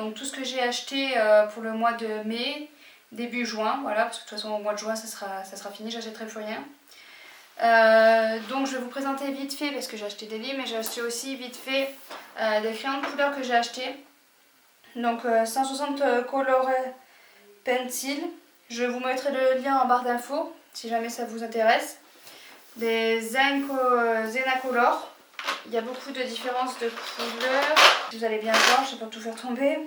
donc tout ce que j'ai acheté pour le mois de mai, début juin, voilà, parce que de toute façon au mois de juin ça sera fini, j'achèterai plus rien. Donc je vais vous présenter vite fait, parce que j'ai acheté des livres, mais j'ai acheté aussi vite fait des crayons de couleur que j'ai achetés. Donc 160 Color Pencil, je vous mettrai le lien en barre d'infos si jamais ça vous intéresse. Des Zenacolor, il y a beaucoup de différences de couleurs, vous allez bien voir, je ne vais pas tout faire tomber.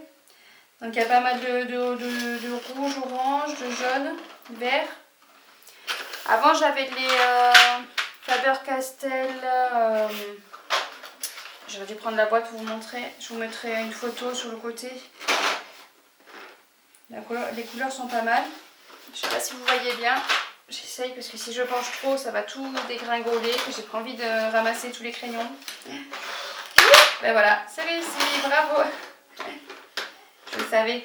Donc il y a pas mal de rouge, orange, de jaune, vert. Avant j'avais les Faber-Castell, j'aurais dû prendre la boîte pour vous montrer, je vous mettrai une photo sur le côté. Les couleurs sont pas mal, je sais pas si vous voyez bien, j'essaye parce que si je penche trop ça va tout dégringoler, j'ai pas envie de ramasser tous les crayons. Ben voilà, c'est réussi, bravo. Je le savais.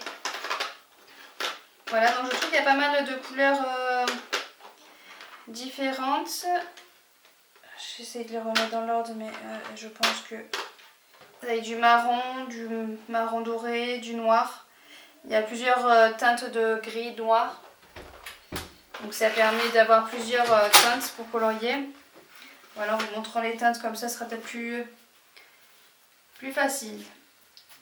Voilà, donc je trouve qu'il y a pas mal de couleurs différentes. J'essaie de les remettre dans l'ordre, mais je pense que vous avez du marron doré, du noir. Il y a plusieurs teintes de gris noir. Donc ça permet d'avoir plusieurs teintes pour colorier. Voilà, en vous montrant les teintes comme ça, ce sera peut-être plus facile.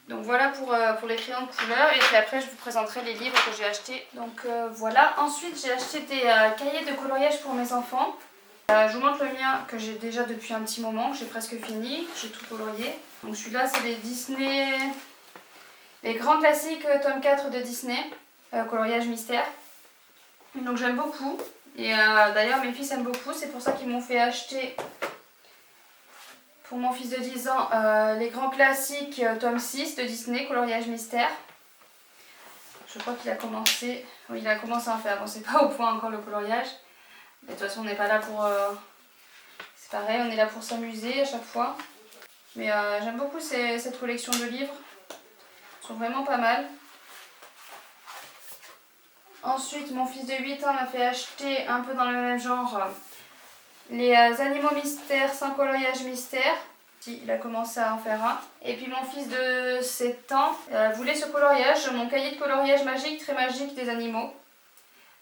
Donc voilà pour les crayons de couleur, et puis après je vous présenterai les livres que j'ai achetés. Donc voilà, ensuite j'ai acheté des cahiers de coloriage pour mes enfants. Je vous montre le mien que j'ai déjà depuis un petit moment, que j'ai presque fini, j'ai tout colorié. Donc celui-là c'est les Disney, les grands classiques tome 4 de Disney, coloriage mystère. Donc j'aime beaucoup, et d'ailleurs mes fils aiment beaucoup, c'est pour ça qu'ils m'ont fait acheter... Pour mon fils de 10 ans, les grands classiques tome 6 de Disney, coloriage mystère. Je crois qu'il a commencé... Oui, il a commencé à en faire. Bon, c'est pas au point encore le coloriage. Mais de toute façon, on n'est pas là pour... C'est pareil, on est là pour s'amuser à chaque fois. Mais j'aime beaucoup cette collection de livres. Ils sont vraiment pas mal. Ensuite, mon fils de 8 ans m'a fait acheter un peu dans le même genre... les animaux mystères sans coloriage mystère. Il a commencé à en faire un. Et puis mon fils de 7 ans voulait ce coloriage, mon cahier de coloriage magique, très magique des animaux.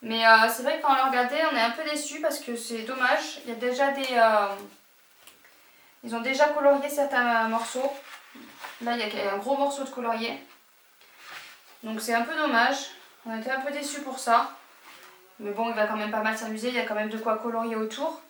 Mais c'est vrai que quand on le regardait, on est un peu déçus parce que c'est dommage. Il y a déjà ils ont déjà colorié certains morceaux. Là, il y a un gros morceau de colorié. Donc c'est un peu dommage. On était un peu déçus pour ça. Mais bon, il va quand même pas mal s'amuser. Il y a quand même de quoi colorier autour.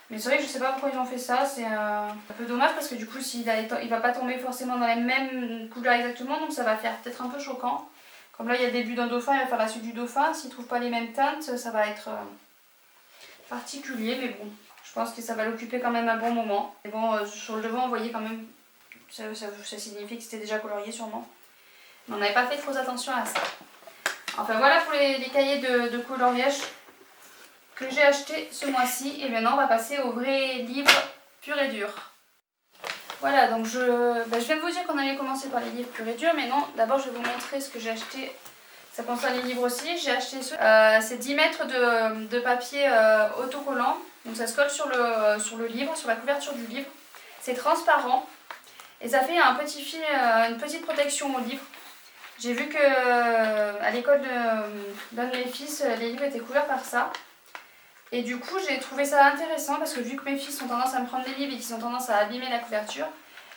Mais c'est vrai que je sais pas pourquoi ils ont fait ça, c'est un peu dommage parce que du coup il va pas tomber forcément dans les mêmes couleurs exactement, donc ça va faire peut-être un peu choquant. Comme là il y a le début d'un dauphin, il va faire la suite du dauphin, s'ils trouvent pas les mêmes teintes ça va être particulier, mais bon, je pense que ça va l'occuper quand même un bon moment. Et bon, sur le devant on voyait quand même, ça signifie que c'était déjà colorié sûrement. Mais on n'avait pas fait trop attention à ça. Enfin voilà pour les cahiers de coloriage que j'ai acheté ce mois-ci, et maintenant on va passer au vrai livre pur et dur. Voilà, donc je viens de vous dire qu'on allait commencer par les livres purs et durs, mais non, d'abord je vais vous montrer ce que j'ai acheté. Ça concerne les livres aussi, j'ai acheté c'est 10 mètres de papier autocollant, donc ça se colle sur le livre, sur la couverture du livre. C'est transparent et ça fait un petit fil, une petite protection au livre. J'ai vu que à l'école d'un de mes fils, les livres étaient couverts par ça. Et du coup j'ai trouvé ça intéressant parce que vu que mes fils ont tendance à me prendre des livres et qu'ils ont tendance à abîmer la couverture,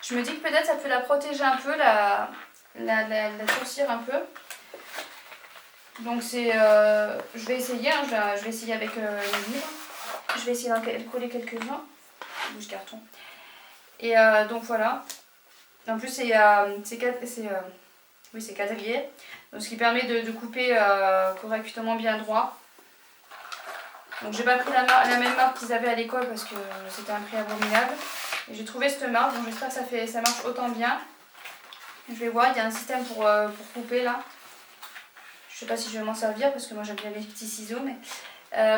je me dis que peut-être ça peut la protéger un peu, la durcir un peu. Donc c'est, je vais essayer, hein, je vais essayer avec les livres. Je vais essayer d'en coller quelques-uns. Bouge carton. Et donc voilà. En plus c'est quadrillé. Donc ce qui permet de couper correctement bien droit. Donc j'ai pas pris la même marque qu'ils avaient à l'école parce que c'était un prix abominable. Et j'ai trouvé cette marque, donc j'espère que ça marche autant bien. Je vais voir, il y a un système pour couper là. Je sais pas si je vais m'en servir parce que moi j'aime bien les petits ciseaux. Mais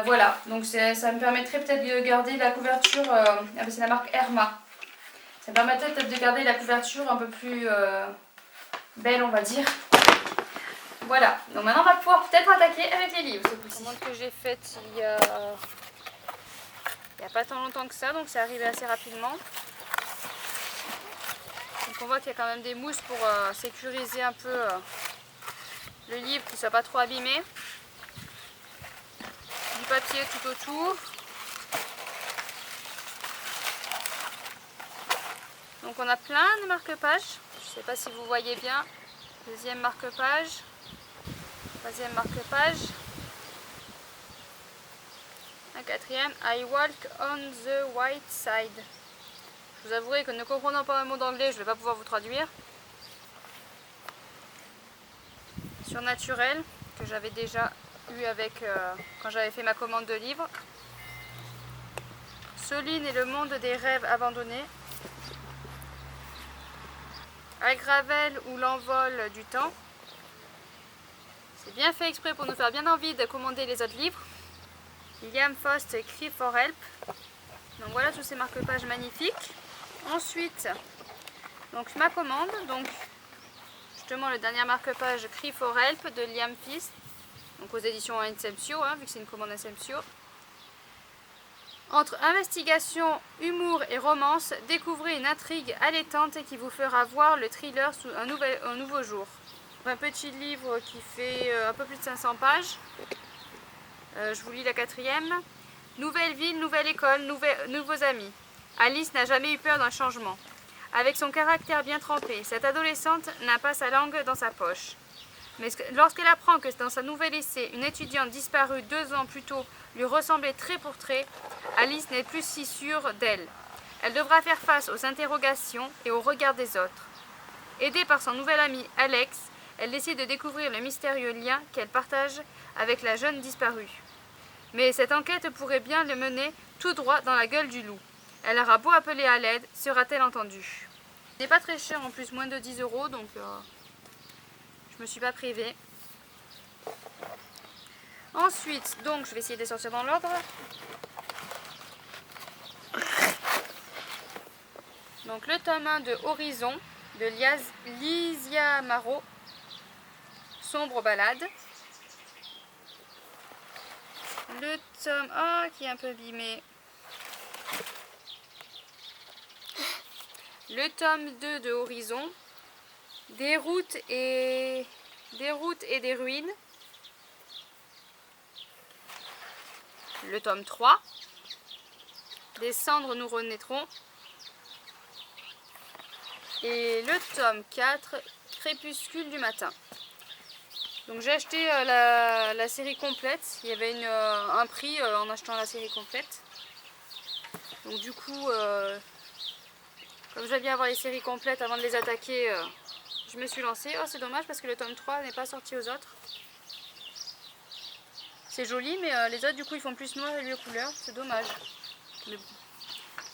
voilà, donc ça me permettrait peut-être de garder la couverture, c'est la marque Herma. Ça me permettrait peut-être de garder la couverture un peu plus belle on va dire. Voilà, donc maintenant on va pouvoir peut-être attaquer avec les livres, c'est possible. La commande que j'ai faite il y a pas tant longtemps que ça, donc c'est arrivé assez rapidement. Donc qu'on voit qu'il y a quand même des mousses pour sécuriser un peu le livre, qu'il ne soit pas trop abîmé. Du papier tout autour. Donc on a plein de marque-pages. Je ne sais pas si vous voyez bien. Deuxième marque-page. Troisième marque-page. Un quatrième. I walk on the white side. Je vous avouerai que ne comprenant pas un mot d'anglais, je ne vais pas pouvoir vous traduire. Surnaturel, que j'avais déjà eu avec quand j'avais fait ma commande de livres. Soline et le monde des rêves abandonnés. Avec Ravel ou l'envol du temps. C'est bien fait exprès pour nous faire bien envie de commander les autres livres. Liam Faust Cry for Help. Donc voilà tous ces marque-pages magnifiques. Ensuite, donc ma commande, donc justement le dernier marque-page Cry for Help de Liam Faust, donc aux éditions Inceptio, vu que c'est une commande Inceptio. Entre investigation, humour et romance, découvrez une intrigue allaitante qui vous fera voir le thriller sous un nouveau jour. Un petit livre qui fait un peu plus de 500 pages. Je vous lis la quatrième. Nouvelle ville, nouvelle école, nouveaux amis. Alice n'a jamais eu peur d'un changement. Avec son caractère bien trempé, cette adolescente n'a pas sa langue dans sa poche. Mais lorsqu'elle apprend que dans sa nouvelle essai, une étudiante disparue 2 ans plus tôt lui ressemblait trait pour trait, Alice n'est plus si sûre d'elle. Elle devra faire face aux interrogations et aux regards des autres. Aidée par son nouvel ami Alex, elle décide de découvrir le mystérieux lien qu'elle partage avec la jeune disparue. Mais cette enquête pourrait bien le mener tout droit dans la gueule du loup. Elle aura beau appeler à l'aide, sera-t-elle entendue? Ce n'est pas très cher en plus, moins de 10 €, donc je me suis pas privée. Ensuite, donc je vais essayer de les sortir dans l'ordre. Donc le tome 1 de Horizon de Lizia Maro, Sombre balade. Le tome qui est un peu abîmé. Le tome 2 de Horizon, des routes et des ruines. Le tome 3, des cendres nous renaîtrons. Et le tome 4, Crépuscule du matin. Donc j'ai acheté la série complète. Il y avait un prix en achetant la série complète. Donc du coup, comme j'aime bien avoir les séries complètes avant de les attaquer, je me suis lancée. Oh, c'est dommage parce que le tome 3 n'est pas sorti aux autres. C'est joli, mais les autres du coup ils font plus noir et lieu couleur. C'est dommage. Mais bon,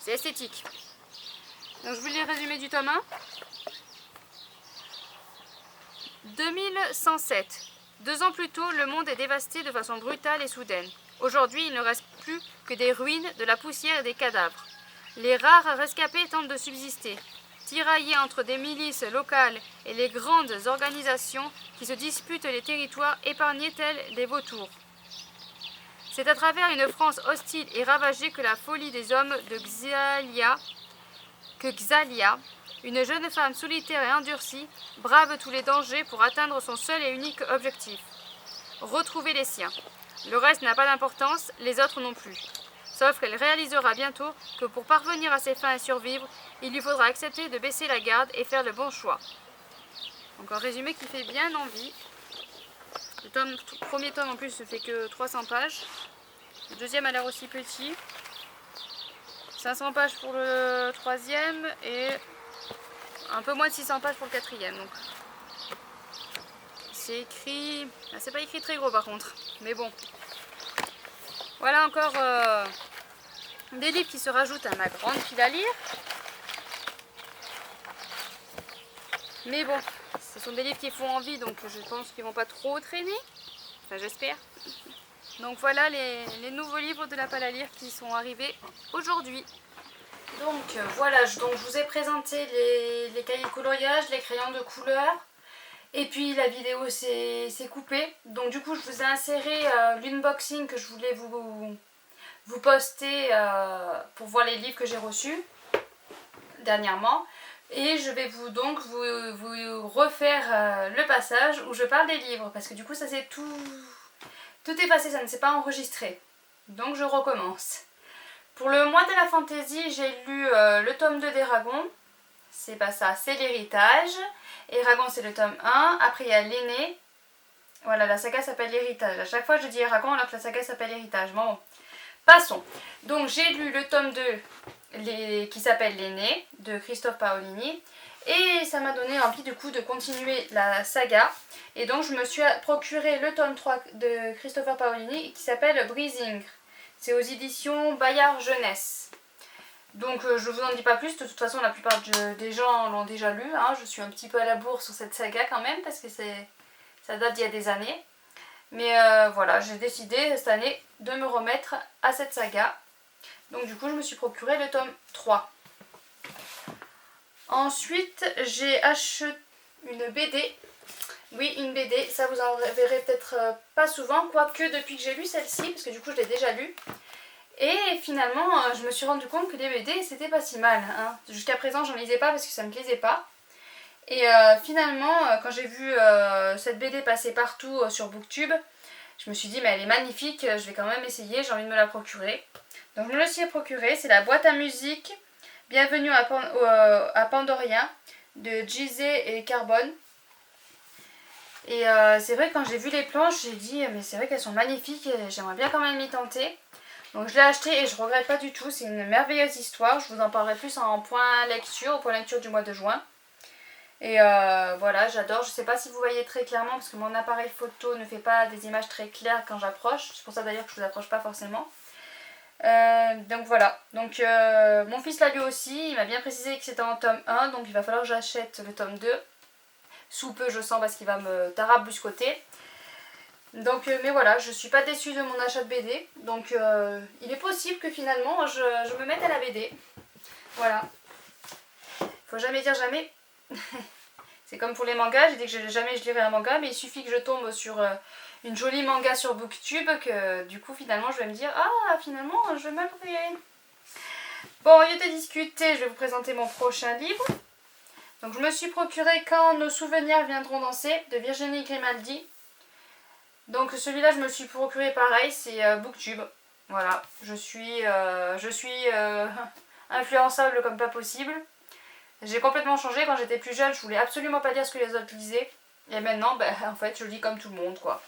c'est esthétique. Donc je vous lis le résumé du tome 1. 2107. 2 ans plus tôt, le monde est dévasté de façon brutale et soudaine. Aujourd'hui, il ne reste plus que des ruines, de la poussière et des cadavres. Les rares rescapés tentent de subsister, tiraillés entre des milices locales et les grandes organisations qui se disputent les territoires épargnés tels des vautours. C'est à travers une France hostile et ravagée que la folie des hommes de Xalia, une jeune femme solitaire et endurcie, brave tous les dangers pour atteindre son seul et unique objectif, retrouver les siens. Le reste n'a pas d'importance, les autres non plus. Sauf qu'elle réalisera bientôt que pour parvenir à ses fins et survivre, il lui faudra accepter de baisser la garde et faire le bon choix. Donc un résumé qui fait bien envie. Le premier tome en plus ne fait que 300 pages. Le deuxième a l'air aussi petit. 500 pages pour le troisième et un peu moins de 600 pages pour le quatrième. Donc c'est écrit... c'est pas écrit très gros par contre, mais bon. Voilà encore des livres qui se rajoutent à ma grande pile à lire. Mais bon, ce sont des livres qui font envie, donc je pense qu'ils vont pas trop traîner. Enfin, j'espère. Donc voilà les nouveaux livres de la pile à lire qui sont arrivés aujourd'hui. Donc voilà, je vous ai présenté les cahiers de coloriage, les crayons de couleur. Et puis la vidéo s'est coupée. Donc du coup, je vous ai inséré l'unboxing que je voulais vous poster pour voir les livres que j'ai reçus dernièrement. Et je vais vous refaire le passage où je parle des livres. Parce que du coup ça c'est tout effacé, ça ne s'est pas enregistré. Donc je recommence. Pour le mois de la fantaisie, j'ai lu le tome 2 d'Eragon. C'est pas ça, c'est l'héritage. Eragon c'est le tome 1. Après il y a l'aîné. Voilà, la saga s'appelle l'héritage. À chaque fois je dis Eragon alors que la saga s'appelle l'héritage. Bon, passons. Donc j'ai lu le tome 2 qui s'appelle l'aîné de Christophe Paolini. Et ça m'a donné envie du coup de continuer la saga. Et donc je me suis procuré le tome 3 de Christopher Paolini qui s'appelle Breathing. C'est aux éditions Bayard Jeunesse. Donc je vous en dis pas plus, de toute façon la plupart des gens l'ont déjà lu. Hein. Je suis un petit peu à la bourre sur cette saga quand même parce que ça date d'il y a des années. Mais voilà, j'ai décidé cette année de me remettre à cette saga. Donc du coup je me suis procuré le tome 3. Ensuite j'ai acheté une BD. Oui, une BD, ça vous en verrez peut-être pas souvent, quoique depuis que j'ai lu celle-ci, parce que du coup je l'ai déjà lue. Et finalement, je me suis rendu compte que les BD, c'était pas si mal. Hein. Jusqu'à présent, j'en lisais pas parce que ça me plaisait pas. Et finalement, quand j'ai vu cette BD passer partout sur Booktube, je me suis dit, mais elle est magnifique, je vais quand même essayer, j'ai envie de me la procurer. Donc je me le suis procurée, c'est la boîte à musique Bienvenue à Pandoria de Gizeh et Carbone. Et c'est vrai que quand j'ai vu les planches, j'ai dit, mais c'est vrai qu'elles sont magnifiques et j'aimerais bien quand même m'y tenter. Donc je l'ai acheté et je regrette pas du tout, c'est une merveilleuse histoire, je vous en parlerai plus en point lecture du mois de juin. Et voilà, j'adore, je sais pas si vous voyez très clairement parce que mon appareil photo ne fait pas des images très claires quand j'approche, c'est pour ça d'ailleurs que je vous approche pas forcément. Donc voilà, donc mon fils l'a lu aussi, il m'a bien précisé que c'était en tome 1, donc il va falloir que j'achète le tome 2. Sous peu je sens parce qu'il va me tarabuscoter. Donc, mais voilà, je suis pas déçue de mon achat de BD. Donc, il est possible que finalement je me mette à la BD. Voilà. Faut jamais dire jamais. C'est comme pour les mangas, j'ai dit que jamais je lirai un manga, mais il suffit que je tombe sur une jolie manga sur Booktube que du coup finalement je vais me dire ah finalement je vais m'approprier. Bon, au lieu de discuter, je vais vous présenter mon prochain livre. Donc je me suis procuré Quand nos souvenirs viendront danser de Virginie Grimaldi. Donc celui-là je me le suis procuré pareil, c'est Booktube. Voilà, je suis influençable comme pas possible. J'ai complètement changé, quand j'étais plus jeune je voulais absolument pas lire ce que les autres lisaient. Et maintenant en fait je lis comme tout le monde quoi.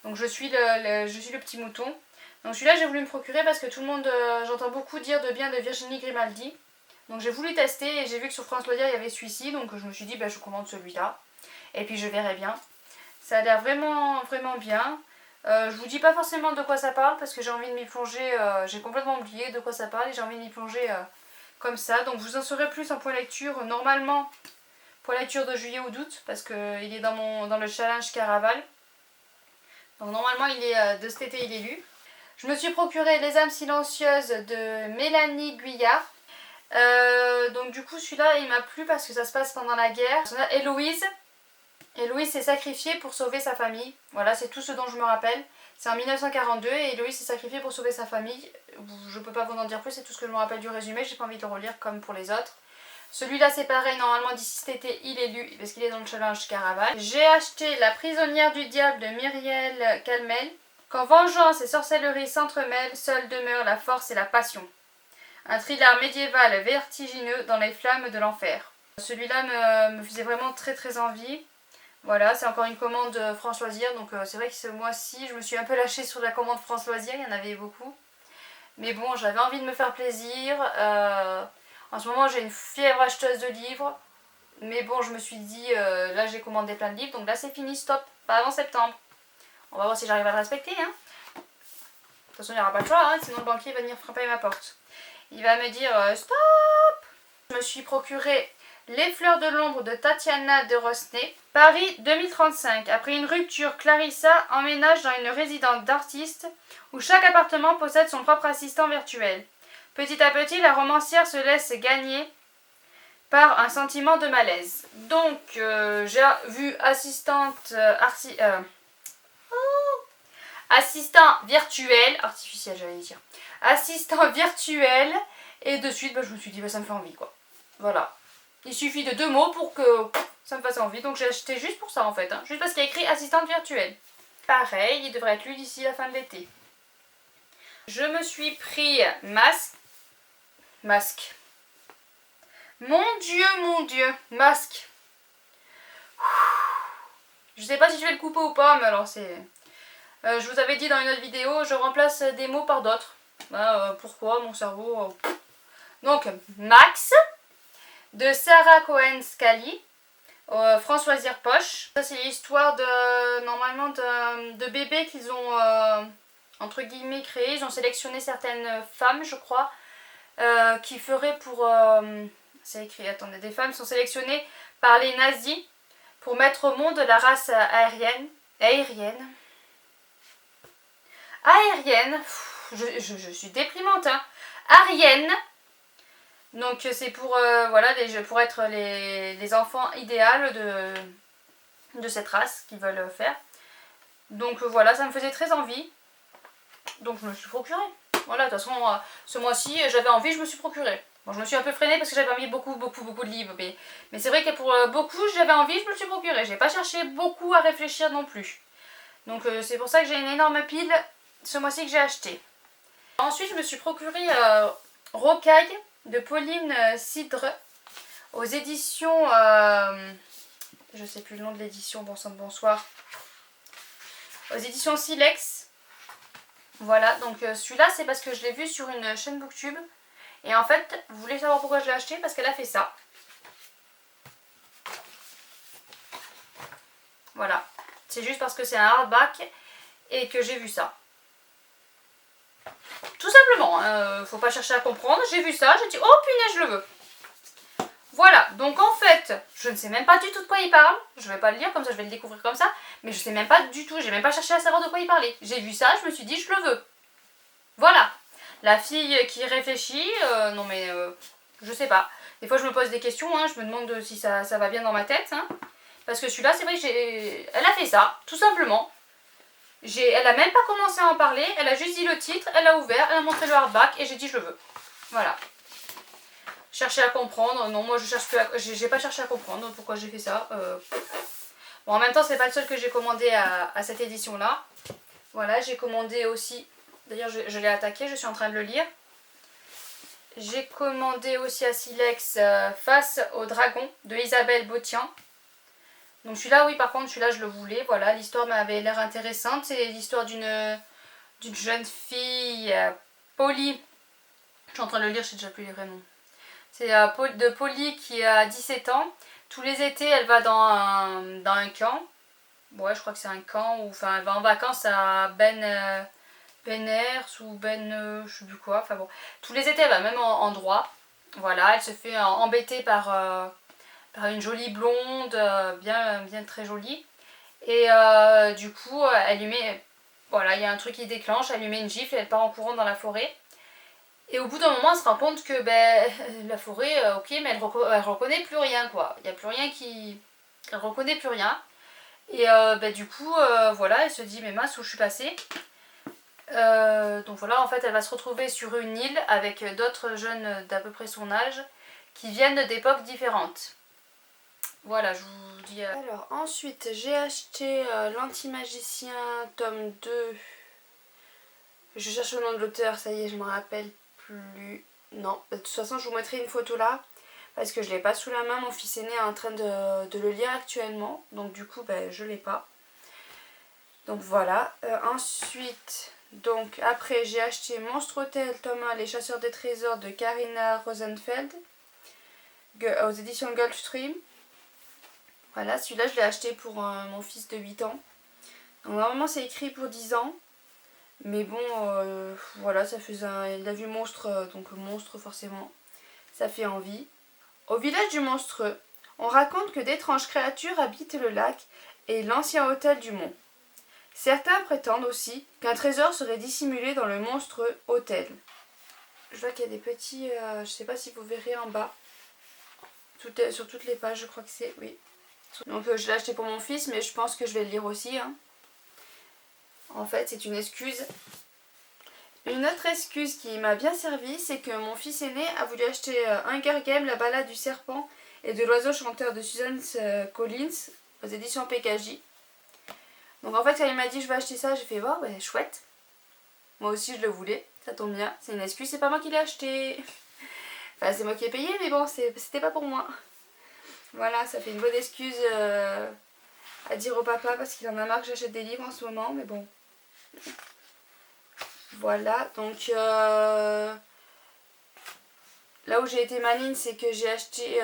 Donc je suis le petit mouton. Donc celui-là j'ai voulu me procurer parce que tout le monde, j'entends beaucoup dire de bien de Virginie Grimaldi. Donc j'ai voulu tester et j'ai vu que sur France Loisirs il y avait celui-ci, donc je me suis dit je commande celui-là. Et puis je verrai bien. Ça a l'air vraiment, vraiment bien. Je vous dis pas forcément de quoi ça parle parce que j'ai envie de m'y plonger. J'ai complètement oublié de quoi ça parle et j'ai envie de m'y plonger comme ça. Donc vous en saurez plus en point lecture. Normalement, point lecture de juillet ou d'août parce qu'il est dans le challenge Caraval. Donc normalement, il est de cet été, il est lu. Je me suis procuré Les âmes silencieuses de Mélanie Guyard. Donc du coup, celui-là, il m'a plu parce que ça se passe pendant la guerre. Héloïse s'est sacrifiée pour sauver sa famille. Voilà, c'est tout ce dont je me rappelle. C'est en 1942 et Héloïse s'est sacrifiée pour sauver sa famille. Je peux pas vous en dire plus, c'est tout ce que je me rappelle du résumé. J'ai pas envie de le relire comme pour les autres. Celui-là c'est pareil, normalement d'ici cet été il est lu parce qu'il est dans le challenge Caraval. J'ai acheté La prisonnière du diable de Myriel Calmel. Quand vengeance et sorcellerie s'entremêlent, seule demeure la force et la passion. Un thriller médiéval vertigineux dans les flammes de l'enfer. Celui-là me faisait vraiment très très envie. Voilà, c'est encore une commande France Loisirs, donc c'est vrai que ce mois-ci, je me suis un peu lâchée sur la commande France Loisirs, il y en avait beaucoup. Mais bon, j'avais envie de me faire plaisir. En ce moment, j'ai une fièvre acheteuse de livres. Mais bon, je me suis dit, là j'ai commandé plein de livres, donc là c'est fini, stop, pas avant septembre. On va voir si j'arrive à le respecter. Hein. De toute façon, il n'y aura pas le choix, hein, sinon le banquier va venir frapper à ma porte. Il va me dire, stop. Je me suis procuré Les fleurs de l'ombre de Tatiana de Rosnay. Paris 2035. Après une rupture, Clarissa emménage dans une résidence d'artistes où chaque appartement possède son propre assistant virtuel. Petit à petit, la romancière se laisse gagner par un sentiment de malaise. Donc, j'ai vu assistant virtuel, artificiel j'allais dire, assistant virtuel, et de suite je me suis dit ça me fait envie quoi. Voilà. Il suffit de 2 mots pour que ça me fasse envie. Donc j'ai acheté juste pour ça en fait. Hein. Juste parce qu'il y a écrit assistante virtuelle. Pareil, il devrait être lu d'ici la fin de l'été. Je me suis pris masque. Mon Dieu, masque. Je sais pas si je vais le couper ou pas, mais alors c'est... je vous avais dit dans une autre vidéo, je remplace des mots par d'autres. Pourquoi mon cerveau... Donc, Max, de Sarah Cohen-Scally, Françoise Poche. Ça c'est l'histoire de, normalement, de bébés qu'ils ont, entre guillemets, créé. Ils ont sélectionné certaines femmes, je crois, qui feraient pour... c'est écrit, attendez, des femmes sont sélectionnées par les nazis pour mettre au monde la race aérienne. Je suis déprimante, hein. Arienne. Donc c'est pour, voilà, pour être les enfants idéaux de cette race qu'ils veulent faire. Donc voilà, ça me faisait très envie. Donc je me suis procurée. Voilà, de toute façon, ce mois-ci, j'avais envie, je me suis procurée. Bon, je me suis un peu freinée parce que j'avais envie beaucoup de livres. Mais c'est vrai que pour beaucoup, j'avais envie, je me le suis procurée. J'ai pas cherché beaucoup à réfléchir non plus. Donc c'est pour ça que j'ai une énorme pile ce mois-ci que j'ai acheté. Ensuite, je me suis procuré Rocaille de Pauline Cidre aux éditions... je sais plus le nom de l'édition, bon sang de bonsoir. Aux éditions Silex. Voilà, donc celui-là, c'est parce que je l'ai vu sur une chaîne Booktube. Et en fait, vous voulez savoir pourquoi je l'ai acheté? Parce qu'elle a fait ça. Voilà. C'est juste parce que c'est un hardback et que j'ai vu ça. Tout simplement, hein, faut pas chercher à comprendre. J'ai vu ça, j'ai dit oh punaise, je le veux. Voilà, donc en fait, je ne sais même pas du tout de quoi il parle. Je vais pas le lire, comme ça je vais le découvrir comme ça. Mais je sais même pas du tout, j'ai même pas cherché à savoir de quoi il parlait. J'ai vu ça, je me suis dit je le veux. Voilà. La fille qui réfléchit, non mais je sais pas. Des fois je me pose des questions, hein, je me demande si ça va bien dans ma tête. Hein. Parce que celui-là, c'est vrai que elle a fait ça, tout simplement. Elle a même pas commencé à en parler, elle a juste dit le titre, elle a ouvert, elle a montré le hardback et j'ai dit je le veux. Voilà. Chercher à comprendre, non moi j'ai pas cherché à comprendre pourquoi j'ai fait ça. Bon en même temps c'est pas le seul que j'ai commandé à cette édition là. Voilà, j'ai commandé aussi, d'ailleurs je l'ai attaqué, je suis en train de le lire. J'ai commandé aussi à Silex Face au dragon de Isabelle Botian. Donc celui-là, oui, par contre, celui-là, je le voulais. Voilà, l'histoire m'avait l'air intéressante. C'est l'histoire d'une jeune fille, Polly. Je suis en train de le lire, je sais déjà plus les vrais noms. C'est de Polly qui a 17 ans. Tous les étés, elle va dans un camp. Ouais, je crois que c'est un camp. Enfin, elle va en vacances à Ben Hers ou je sais plus quoi. Enfin bon, tous les étés, elle va même en droit. Voilà, elle se fait embêter par une jolie blonde, bien très jolie. Et du coup, elle lui met... Voilà, il y a un truc qui déclenche, elle lui met une gifle et elle part en courant dans la forêt. Et au bout d'un moment, elle se rend compte que la forêt, ok, mais elle reconnaît plus rien, quoi. Il n'y a plus rien qui... Elle reconnaît plus rien. Et du coup, voilà, elle se dit, mais mince, où je suis passée? Donc voilà, en fait, elle va se retrouver sur une île avec d'autres jeunes d'à peu près son âge qui viennent d'époques différentes. Voilà, je vous dis... Alors, ensuite, j'ai acheté l'Antimagicien, tome 2. Je cherche le nom de l'auteur, ça y est, je me rappelle plus. Non, de toute façon, je vous mettrai une photo là, parce que je ne l'ai pas sous la main. Mon fils aîné est en train de le lire actuellement, donc du coup, je ne l'ai pas. Donc voilà. Ensuite, donc après, j'ai acheté Monstre Hôtel, tome 1, Les Chasseurs de Trésors de Karina Rosenfeld, aux éditions Gulfstream. Voilà, celui-là je l'ai acheté pour mon fils de 8 ans. Donc normalement c'est écrit pour 10 ans. Mais bon, voilà, ça faisait il a vu monstre, donc monstre forcément. Ça fait envie. Au village du monstreux, on raconte que d'étranges créatures habitent le lac et l'ancien hôtel du mont. Certains prétendent aussi qu'un trésor serait dissimulé dans le monstrueux hôtel. Je vois qu'il y a des petits, je sais pas si vous verrez en bas. Sur toutes les pages, je crois que c'est, oui. Donc je l'ai acheté pour mon fils, mais je pense que je vais le lire aussi. Hein. En fait, c'est une excuse. Une autre excuse qui m'a bien servi, c'est que mon fils aîné a voulu acheter Hunger Games, la balade du serpent et de l'oiseau chanteur de Susan Collins aux éditions PKJ. Donc en fait quand il m'a dit je vais acheter ça, j'ai fait oh bah chouette. Moi aussi je le voulais, ça tombe bien. C'est une excuse, c'est pas moi qui l'ai acheté. Enfin c'est moi qui ai payé mais bon c'était pas pour moi. Voilà, ça fait une bonne excuse à dire au papa parce qu'il en a marre que j'achète des livres en ce moment, mais bon. Voilà, donc là où j'ai été maligne, c'est que j'ai acheté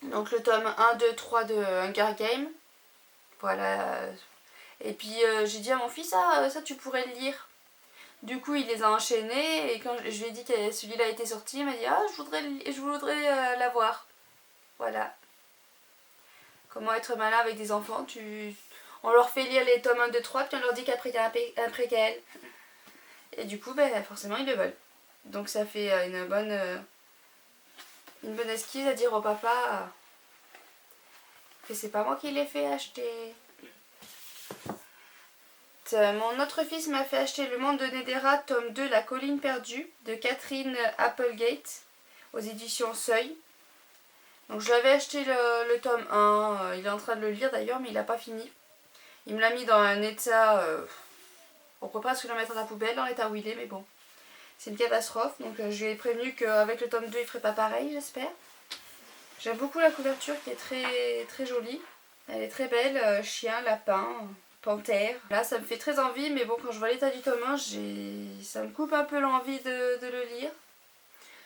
donc le tome 1, 2, 3 de Hunger Games. Voilà. Et puis j'ai dit à mon fils, ça tu pourrais le lire. Du coup il les a enchaînés et quand je lui ai dit que celui-là était sorti, il m'a dit je voudrais l'avoir. Voilà. Comment être malin avec des enfants, on leur fait lire les tomes 1, 2, 3, puis on leur dit qu'après il y a un préquel. Et du coup, ben, forcément, ils le veulent. Donc ça fait une bonne excuse à dire au papa que c'est pas moi qui l'ai fait acheter. Mon autre fils m'a fait acheter Le Monde de Nedera, tome 2, La Colline Perdue, de Catherine Applegate, aux éditions Seuil. Donc je lui avais acheté le tome 1, il est en train de le lire d'ailleurs, mais il n'a pas fini. Il me l'a mis dans un état... on peut presque le mettre à la poubelle dans l'état où il est, mais bon. C'est une catastrophe, donc je lui ai prévenu qu'avec le tome 2 il ferait pas pareil, j'espère. J'aime beaucoup la couverture qui est très, très jolie. Elle est très belle, chien, lapin, panthère. Là ça me fait très envie, mais bon quand je vois l'état du tome 1, ça me coupe un peu l'envie de le lire.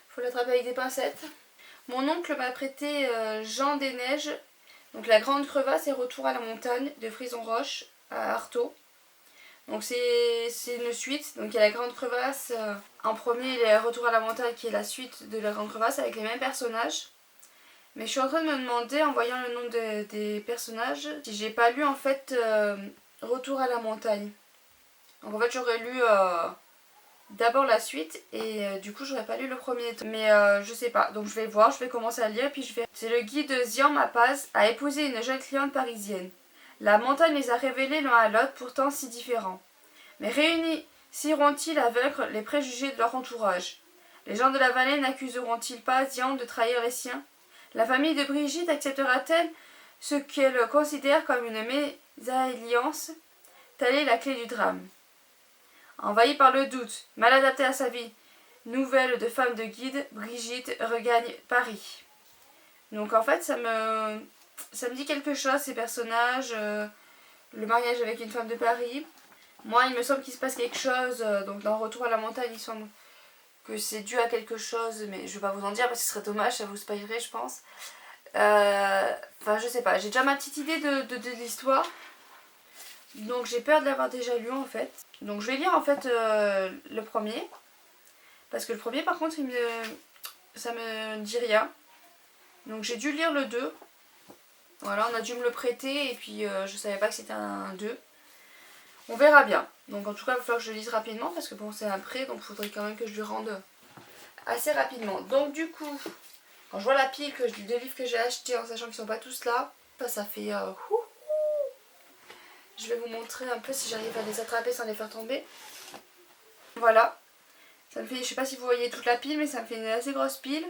Faut l'attraper avec des pincettes. Mon oncle m'a prêté Jean des Neiges, donc La Grande Crevasse et Retour à la montagne de Frison Roche à Artaud. Donc c'est une suite, donc il y a La Grande Crevasse, en premier il y a Retour à la montagne qui est la suite de La Grande Crevasse avec les mêmes personnages. Mais je suis en train de me demander en voyant le nom des personnages si j'ai pas lu en fait Retour à la montagne. Donc en fait j'aurais lu d'abord la suite et du coup j'aurais pas lu le premier. Mais je sais pas, donc je vais voir, je vais commencer à lire puis je vais... C'est le guide Zian Mapaz a épousé une jeune cliente parisienne. La montagne les a révélés l'un à l'autre, pourtant si différents. Mais réussiront-ils à vaincre les préjugés de leur entourage? Les gens de la vallée n'accuseront-ils pas Zian de trahir les siens? La famille de Brigitte acceptera-t-elle ce qu'elle considère comme une mésalliance? Telle est la clé du drame. Envahie par le doute, mal adaptée à sa vie nouvelle de femme de guide, Brigitte regagne Paris. Donc en fait ça me dit quelque chose ces personnages, le mariage avec une femme de Paris. Moi il me semble qu'il se passe quelque chose, donc dans Retour à la montagne il semble que c'est dû à quelque chose, mais je vais pas vous en dire parce que ce serait dommage, ça vous spoilerait je pense. Enfin je sais pas, j'ai déjà ma petite idée de l'histoire. Donc j'ai peur de l'avoir déjà lu en fait. Donc je vais lire en fait le premier. Parce que le premier par contre ça me dit rien. Donc j'ai dû lire le 2. Voilà, on a dû me le prêter et puis je savais pas que c'était un 2. On verra bien. Donc en tout cas il va falloir que je le lise rapidement parce que bon c'est un prêt donc il faudrait quand même que je lui rende assez rapidement. Donc du coup, quand je vois la pile de livres que j'ai achetés en sachant qu'ils sont pas tous là, ça fait... Je vais vous montrer un peu si j'arrive à les attraper sans les faire tomber. Voilà. Ça me fait, je sais pas si vous voyez toute la pile, mais ça me fait une assez grosse pile.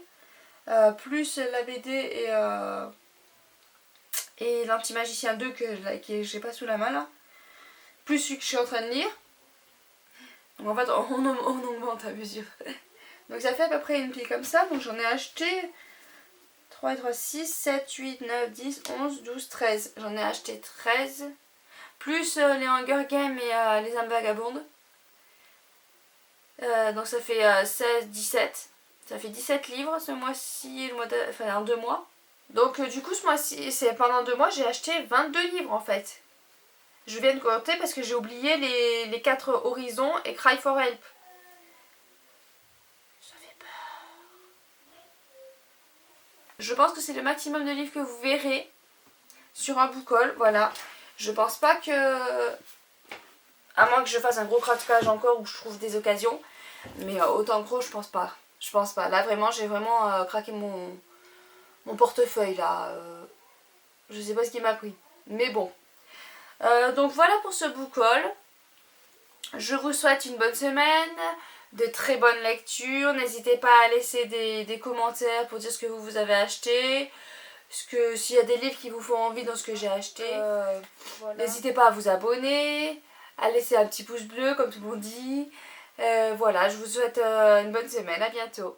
Plus la BD et l'Anti-Magicien 2 que j'ai pas sous la main là. Plus celui que je suis en train de lire. Donc en fait on augmente à mesure. Donc ça fait à peu près une pile comme ça. Donc j'en ai acheté 3 et 3, 6, 7, 8, 9, 10, 11, 12, 13. J'en ai acheté 13. Plus les Hunger Games et les âmes vagabondes. Donc ça fait 16, 17. Ça fait 17 livres ce mois-ci, en 2 mois. Donc du coup ce mois-ci, pendant 2 mois, j'ai acheté 22 livres en fait. Je viens de compter parce que j'ai oublié les 4 horizons et Cry for Help. Ça fait peur. Je pense que c'est le maximum de livres que vous verrez sur un book haul, voilà. Je pense pas que... À moins que je fasse un gros craquage encore où je trouve des occasions. Mais autant gros, je pense pas. Je pense pas. Là, vraiment, j'ai vraiment craqué mon portefeuille, là. Je sais pas ce qui m'a pris. Mais bon. Donc voilà pour ce book haul. Je vous souhaite une bonne semaine. de très bonnes lectures. N'hésitez pas à laisser des commentaires pour dire ce que vous avez acheté. S'il y a des livres qui vous font envie dans ce que j'ai acheté. Voilà. N'hésitez pas à vous abonner, à laisser un petit pouce bleu comme tout le monde dit. Voilà, je vous souhaite une bonne semaine, à bientôt.